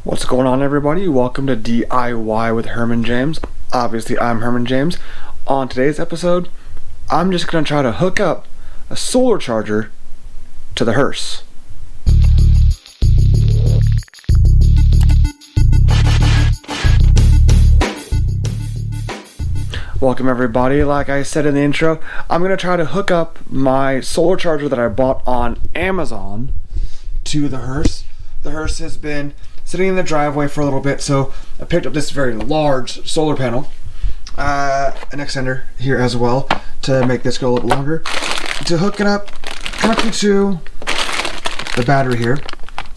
What's going on, everybody? Welcome to DIY with Herman James. Obviously, I'm Herman James. On today's episode, I'm just going to try to hook up a solar charger to the hearse. Welcome, everybody. Like I said in the intro, I'm going to try to hook up my solar charger that I bought on Amazon to the hearse. The hearse has been sitting in the driveway for a little bit, so I picked up this very large solar panel, an extender here as well to make this go a little longer, to hook it up directly to the battery here.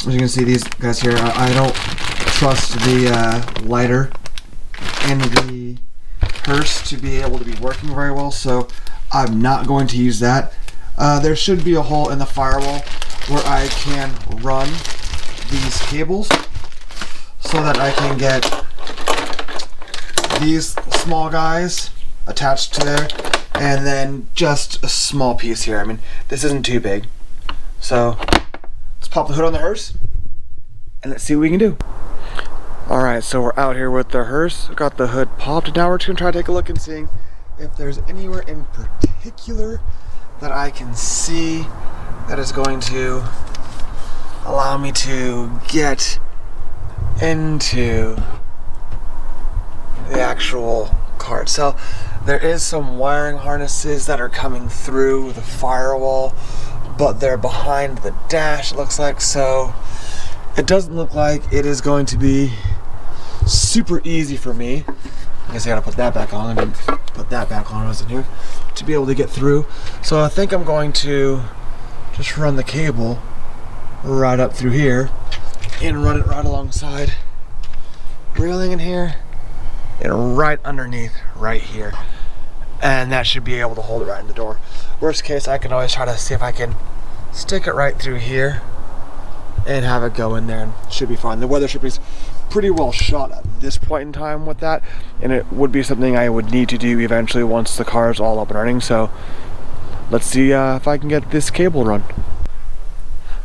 As you can see, these guys here, I don't trust the lighter in the hearse to be able to be working very well, so I'm not going to use that. There should be a hole in the firewall where I can run these cables so that I can get these small guys attached to there, and then just a small piece here. I mean, this isn't too big. So let's pop the hood on the hearse and let's see what we can do. Alright, so we're out here with the hearse. Got the hood popped, and now we're just going to try to take a look and see if there's anywhere in particular that I can see that is going to allow me to get into the actual car itself. There is some wiring harnesses that are coming through the firewall, but they're behind the dash, it looks like, so it doesn't look like it is going to be super easy for me. I guess I gotta put that back on. I didn't put that back on when I was in here to be able to get through. So I think I'm going to just run the cable right up through here and run it right alongside railing in here and right underneath right here, and that should be able to hold it right in the door. Worst case, I can always try to see if I can stick it right through here and have it go in there, and should be fine. The weather strip is pretty well shot at this point in time with that, and it would be something I would need to do eventually once the car is all up and running. So let's see if I can get this cable run.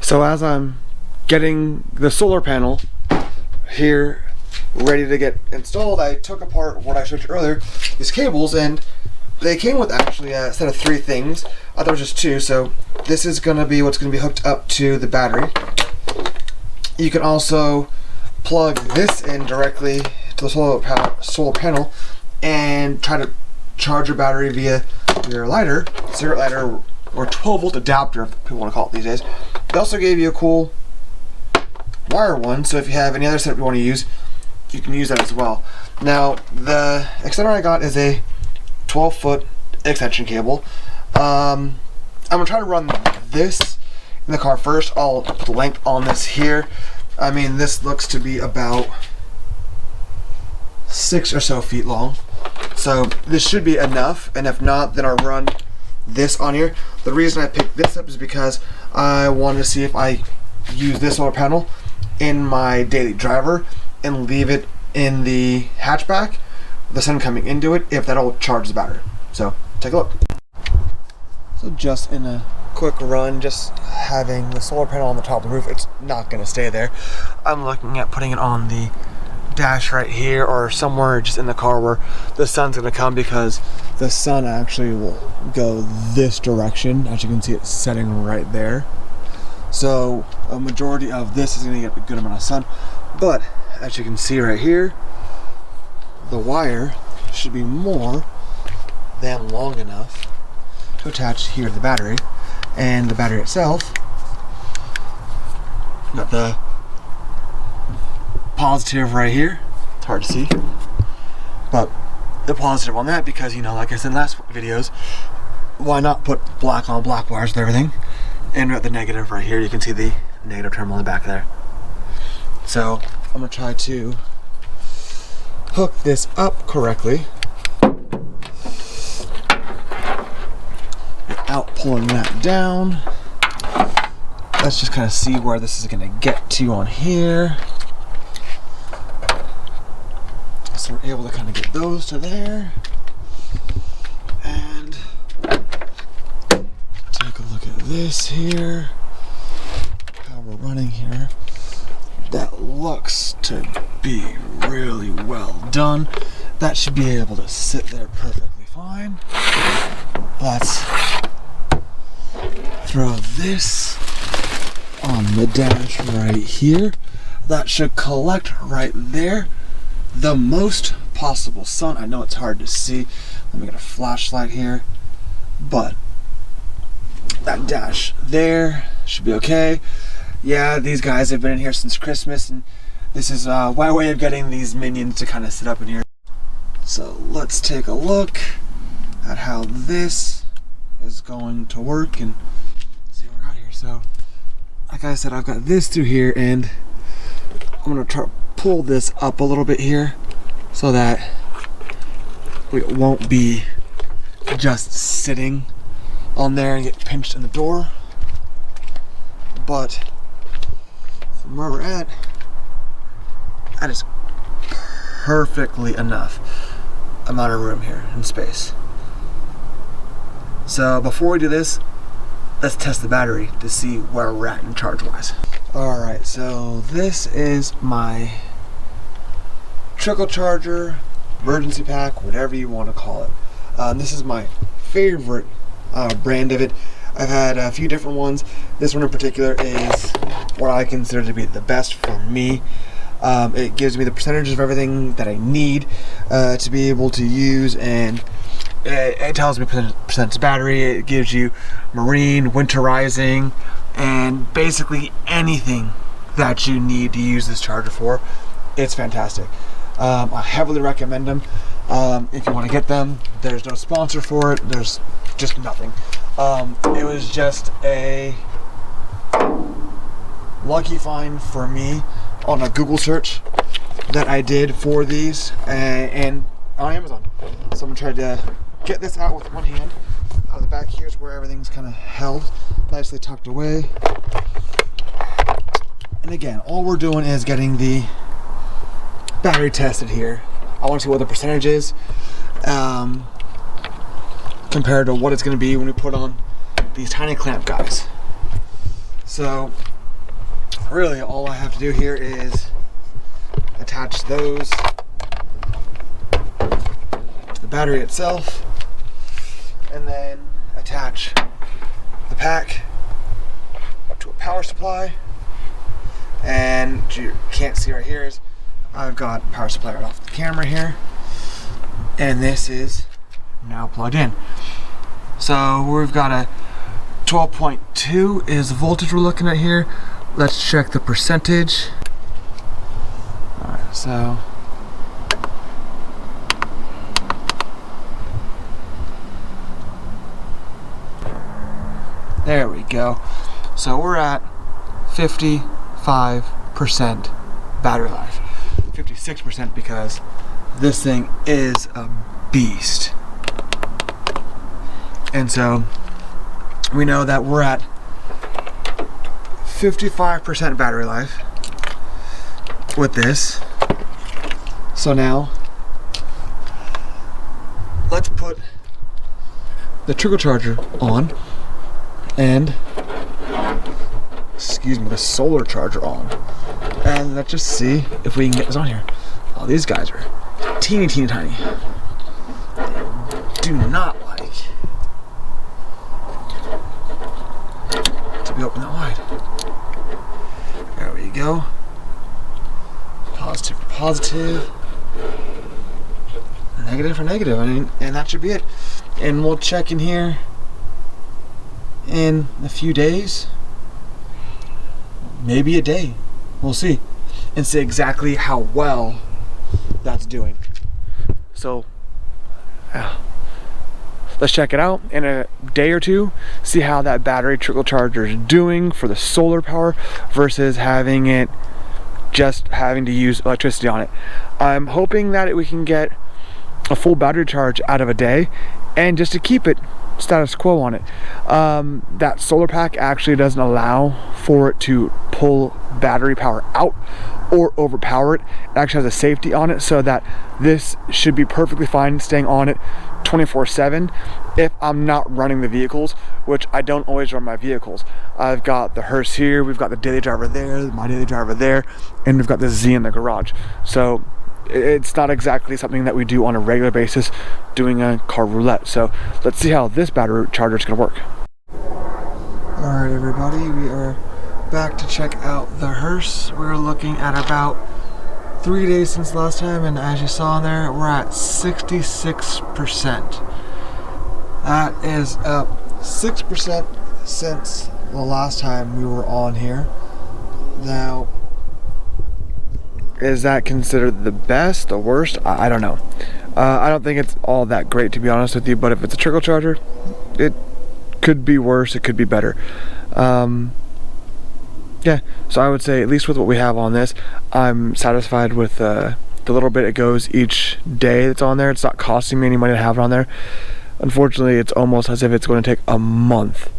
So as I'm getting the solar panel here ready to get installed, I took apart what I showed you earlier, these cables, and they came with actually a set of 3 things. I thought it was just 2, so this is going to be what's going to be hooked up to the battery. You can also plug this in directly to the solar panel and try to charge your battery via your lighter, cigarette lighter, or 12-volt adapter, if people want to call it these days. They also gave you a cool wire one, so if you have any other setup you want to use, you can use that as well. Now, the extender I got is a 12-foot extension cable. I'm going to try to run this in the car first. I'll put the length on this here. I mean, this looks to be about 6 or so feet long. So this should be enough, and if not, then I'll run this on here. The reason I picked this up is because I wanted to see if I use this solar panel in my daily driver and leave it in the hatchback, the sun coming into it, if that'll charge the battery. So take a look. So just in a quick run, just having the solar panel on the top of the roof, it's not going to stay there. I'm looking at putting it on the dash right here, or somewhere just in the car where the sun's going to come, because the sun actually will go this direction. As you can see, it's setting right there, so a majority of this is going to get a good amount of sun. But as you can see right here, the wire should be more than long enough to attach here to the battery, and the battery itself got the positive right here. It's hard to see, but the positive on that, because, you know, like I said in last videos, why not put black on black wires with everything? And at the negative right here, you can see the negative terminal on the back there. So I'm gonna try to hook this up correctly without pulling that down. Let's just kind of see where this is gonna get to on here. So we're able to kind of get those to there, and take a look at this here, how we're running here. That looks to be really well done. That should be able to sit there perfectly fine. Let's throw this on the dash right here. That should collect right there the most possible sun. I know it's hard to see. Let me get a flashlight here. But that dash there should be okay. Yeah, these guys have been in here since Christmas, and this is my way of getting these minions to kind of sit up in here. So let's take a look at how this is going to work and see what we got here. So, like I said, I've got this through here, and I'm gonna try to pull this up a little bit here so that it won't be just sitting on there and get pinched in the door. But from where we're at, that is perfectly enough amount of room here and space. So before we do this, let's test the battery to see where we're at in charge wise. Alright, so this is my Trickle charger, emergency pack, whatever you want to call it. This is my favorite brand of it. I've had a few different ones. This one in particular is what I consider to be the best for me. It gives me the percentages of everything that I need to be able to use, and it tells me percentage battery. It gives you marine, winterizing, and basically anything that you need to use this charger for. It's fantastic. I heavily recommend them. If you want to get them, there's no sponsor for it. There's just nothing. It was just a lucky find for me on a Google search that I did for these and on Amazon. Someone tried to get this out with one hand. Out of the back, here's where everything's kind of held, nicely tucked away. And again, all we're doing is getting the battery tested here. I want to see what the percentage is compared to what it's going to be when we put on these tiny clamp guys. So really all I have to do here is attach those to the battery itself, and then attach the pack to a power supply. And what you can't see right here is I've got power supply right off the camera here, and this is now plugged in. So we've got a 12.2 is the voltage we're looking at here. Let's check the percentage. Alright, so there we go. So we're at 55% battery life. 56% because this thing is a beast. And so we know that we're at 55% battery life with this. So now let's put the Trickle charger on and the solar charger on, and let's just see if we can get this on here. Oh, these guys are teeny tiny. They do not like to be open that wide. There we go. Positive for positive, negative for negative. I mean, and that should be it. And we'll check in here in a few days, maybe a day. We'll see, and see exactly how well that's doing. So let's check it out in a day or two, see how that battery Trickle charger is doing for the solar power versus having it just having to use electricity on it. I'm hoping that we can get a full battery charge out of a day, and just to keep it status quo on it. That solar pack actually doesn't allow for it to pull battery power out or overpower it. It actually has a safety on it, so that this should be perfectly fine staying on it 24/7 if I'm not running the vehicles, which I don't always run my vehicles. I've got the hearse here, we've got the daily driver there, my daily driver there, and we've got the Z in the garage. So it's not exactly something that we do on a regular basis doing a car roulette. So let's see how this battery charger is going to work. Alright everybody, we are back to check out the hearse. We're looking at about 3 days since last time, and as you saw in there, we're at 66%. That is up 6% since the last time we were on here. Now, is that considered the best, the worst? I don't know. I don't think it's all that great, to be honest with you, but if it's a trickle charger, it could be worse, it could be better. Yeah, so I would say, at least with what we have on this, I'm satisfied with the little bit it goes each day that's on there. It's not costing me any money to have it on there. Unfortunately, it's almost as if it's going to take a month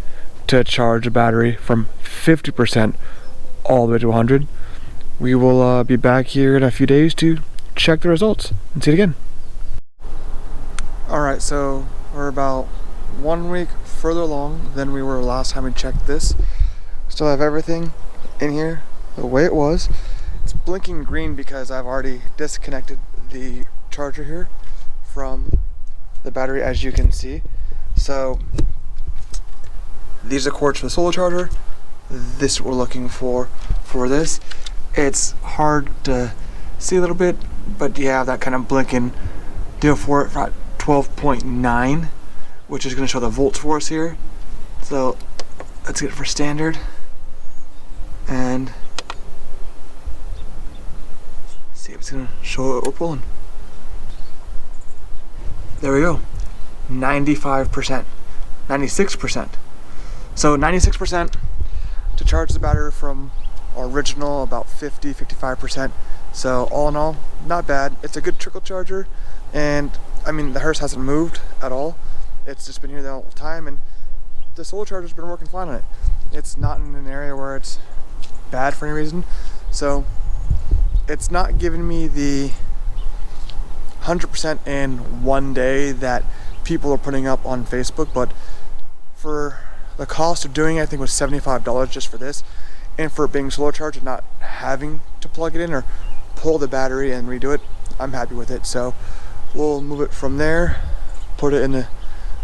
to charge a battery from 50% all the way to 100. We will be back here in a few days to check the results and see it again. Alright, so we're about 1 week further along than we were last time we checked this. Still have everything in here the way it was. It's blinking green because I've already disconnected the charger here from the battery, as you can see. So these are cords for the solar charger. This is what we're looking for this. It's hard to see a little bit, but you have that kind of blinking deal for it at 12.9, which is going to show the volts for us here. So let's get it for standard and see if it's going to show what we're pulling. There we go, 95%, 96%. So 96% to charge the battery from our original about 50-55%. So all in all, not bad. It's a good trickle charger, and I mean the hearse hasn't moved at all. It's just been here the whole time, and the solar charger's been working fine on it. It's not in an area where it's bad for any reason, so it's not giving me the 100% in 1 day that people are putting up on Facebook, but for the cost of doing it, I think it was $75 just for this, and for it being solar charged and not having to plug it in or pull the battery and redo it, I'm happy with it. So we'll move it from there, put it in the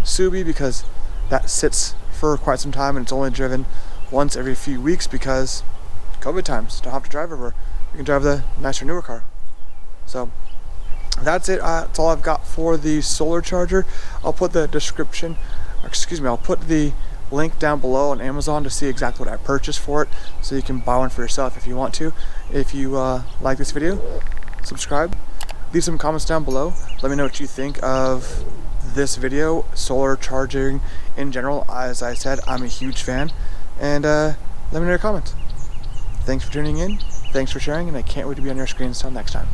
Subi because that sits for quite some time, and it's only driven once every few weeks because COVID times. Don't have to drive everywhere. You can drive the nicer, newer car. So that's it. That's all I've got for the solar charger. I'll put the description, I'll put the link down below on Amazon to see exactly what I purchased for it, so you can buy one for yourself if you want to. If you like this video, subscribe, leave some comments down below. Let me know what you think of this video, solar charging in general. As I said, I'm a huge fan, and let me know your comments. Thanks for tuning in, thanks for sharing, and I can't wait to be on your screens until next time.